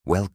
Well,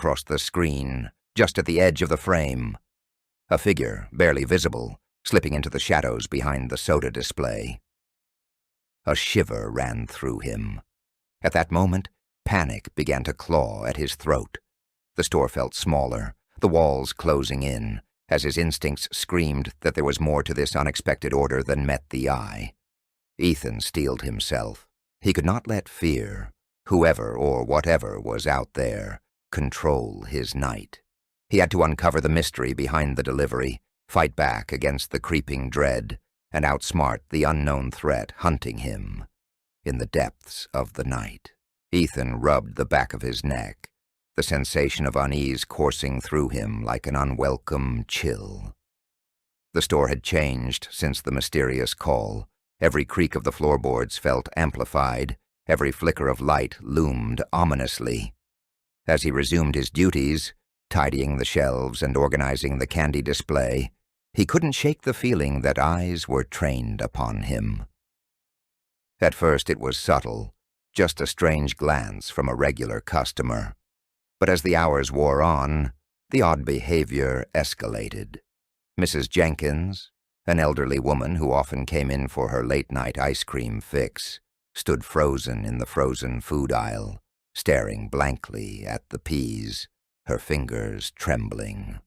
across the screen, just at the edge of the frame, a figure, barely visible, slipping into the shadows behind the soda display. A shiver ran through him. At that moment, panic began to claw at his throat. The store felt smaller, the walls closing in, as his instincts screamed that there was more to this unexpected order than met the eye. Ethan steeled himself. He could not let fear, whoever or whatever was out there, control his night. He had to uncover the mystery behind the delivery, fight back against the creeping dread, and outsmart the unknown threat hunting him in the depths of the night. Ethan rubbed the back of his neck. the sensation of unease coursing through him like an unwelcome chill. The store had changed since the mysterious call. Every creak of the floorboards felt amplified. Every flicker of light loomed ominously. As he resumed his duties, tidying the shelves and organizing the candy display, he couldn't shake the feeling that eyes were trained upon him. At first it was subtle, just a strange glance from a regular customer. But as the hours wore on, the odd behavior escalated. Mrs. Jenkins, an elderly woman who often came in for her late-night ice cream fix, stood frozen in the frozen food aisle, staring blankly at the peas, her fingers trembling.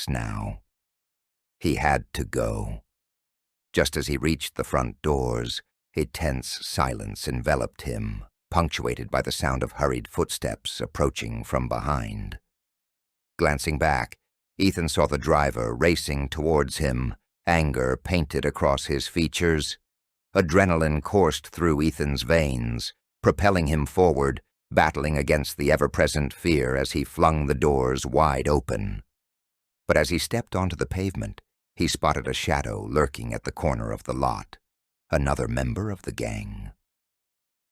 purpose now. He had to go. Just as he reached the front doors, a tense silence enveloped him, punctuated by the sound of hurried footsteps approaching from behind. Glancing back, Ethan saw the driver racing towards him, anger painted across his features. Adrenaline coursed through Ethan's veins, propelling him forward, battling against the ever-present fear as he flung the doors wide open. But as he stepped onto the pavement, he spotted a shadow lurking at the corner of the lot, another member of the gang.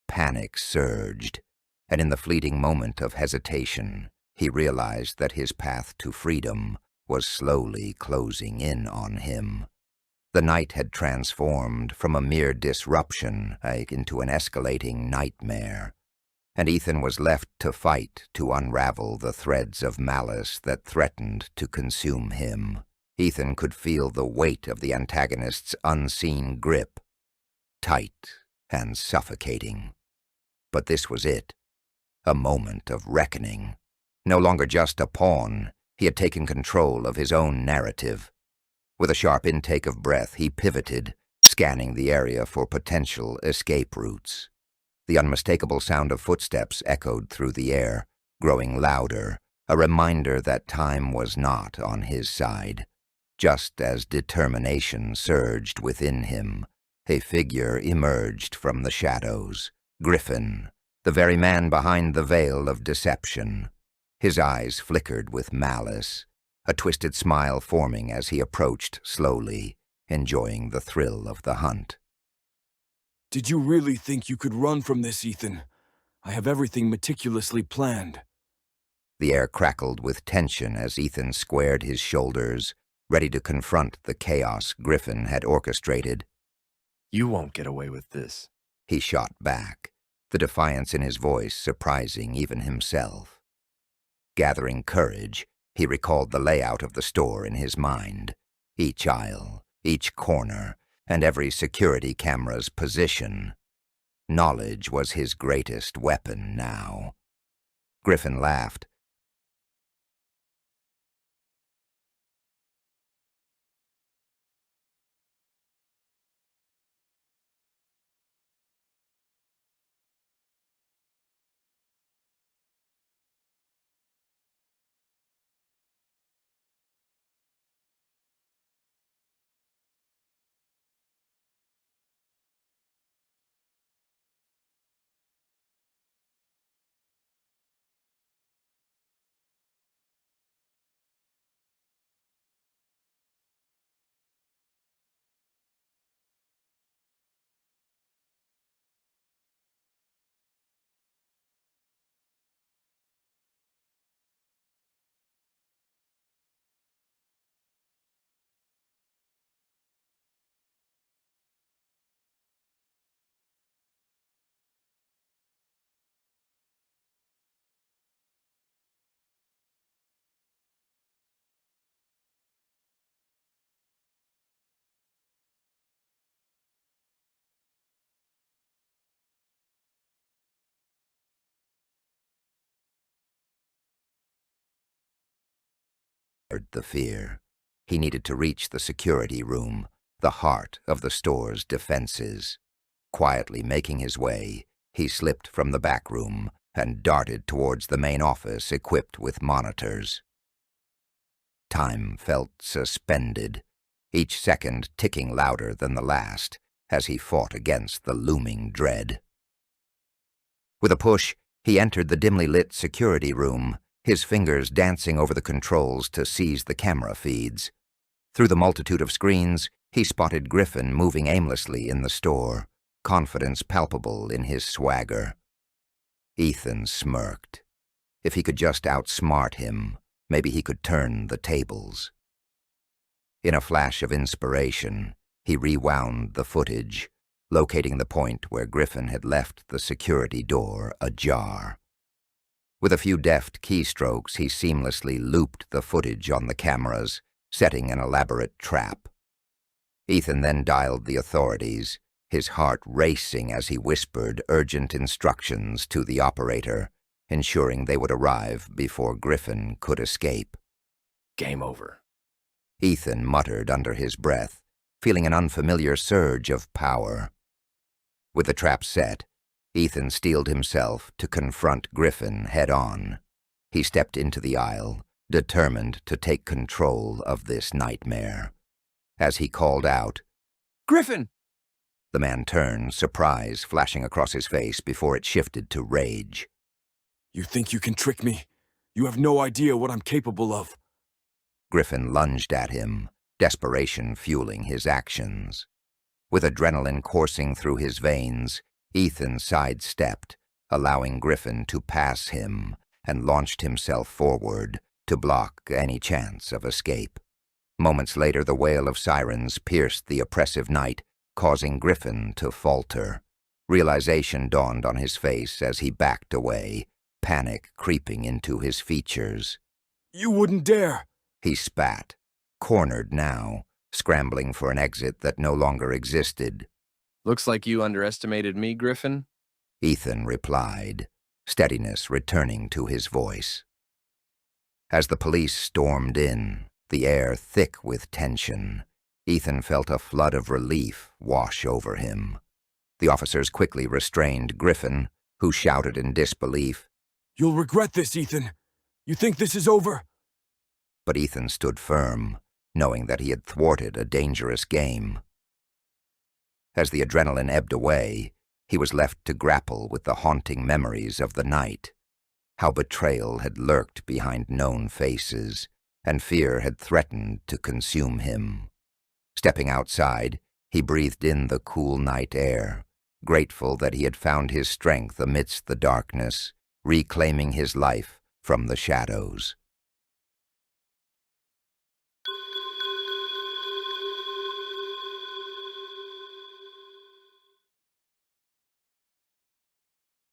Panic surged, and in the fleeting moment of hesitation, he realized that his path to freedom was slowly closing in on him. The night had transformed from a mere disruption into an escalating nightmare, and Ethan was left to fight to unravel the threads of malice that threatened to consume him. Ethan could feel the weight of the antagonist's unseen grip, tight and suffocating. But this was it, a moment of reckoning. No longer just a pawn, he had taken control of his own narrative. With a sharp intake of breath, he pivoted, scanning the area for potential escape routes. The unmistakable sound of footsteps echoed through the air, growing louder, a reminder that time was not on his side. Just as determination surged within him, a figure emerged from the shadows. Griffin, the very man behind the veil of deception. His eyes flickered with malice, a twisted smile forming as he approached slowly, enjoying the thrill of the hunt. "Did you really think you could run from this, Ethan? I have everything meticulously planned." The air crackled with tension as Ethan squared his shoulders, ready to confront the chaos Griffin had orchestrated. "You won't get away with this," he shot back, the defiance in his voice surprising even himself. Gathering courage, he recalled the layout of the store in his mind, each aisle, each corner, and every security camera's position. Knowledge was his greatest weapon now. Griffin laughed. The fear. He needed to reach the security room, the heart of the store's defenses. Quietly making his way, he slipped from the back room and darted towards the main office equipped with monitors. Time felt suspended, each second ticking louder than the last as he fought against the looming dread. With a push, he entered the dimly lit security room, his fingers dancing over the controls to seize the camera feeds. Through the multitude of screens, he spotted Griffin moving aimlessly in the store, confidence palpable in his swagger. Ethan smirked. If he could just outsmart him, maybe he could turn the tables. In a flash of inspiration, he rewound the footage, locating the point where Griffin had left the security door ajar. With a few deft keystrokes, he seamlessly looped the footage on the cameras, setting an elaborate trap. Ethan then dialed the authorities, his heart racing as he whispered urgent instructions to the operator, ensuring they would arrive before Griffin could escape. "Game over," Ethan muttered under his breath, feeling an unfamiliar surge of power. With the trap set, Ethan steeled himself to confront Griffin head-on. He stepped into the aisle, determined to take control of this nightmare. As he called out, Griffin! The man turned, surprise flashing across his face before it shifted to rage. You think you can trick me? You have no idea what I'm capable of. Griffin lunged at him, desperation fueling his actions. With adrenaline coursing through his veins, Ethan sidestepped, allowing Griffin to pass him, and launched himself forward to block any chance of escape. Moments later, the wail of sirens pierced the oppressive night, causing Griffin to falter. Realization dawned on his face as he backed away, panic creeping into his features. You wouldn't dare! He spat, cornered now, scrambling for an exit that no longer existed. Looks like you underestimated me, Griffin. Ethan replied, steadiness returning to his voice. As the police stormed in, the air thick with tension, Ethan felt a flood of relief wash over him. The officers quickly restrained Griffin, who shouted in disbelief, You'll regret this, Ethan. You think this is over? But Ethan stood firm, knowing that he had thwarted a dangerous game. As the adrenaline ebbed away, he was left to grapple with the haunting memories of the night, how betrayal had lurked behind known faces, and fear had threatened to consume him. Stepping outside, he breathed in the cool night air, grateful that he had found his strength amidst the darkness, reclaiming his life from the shadows.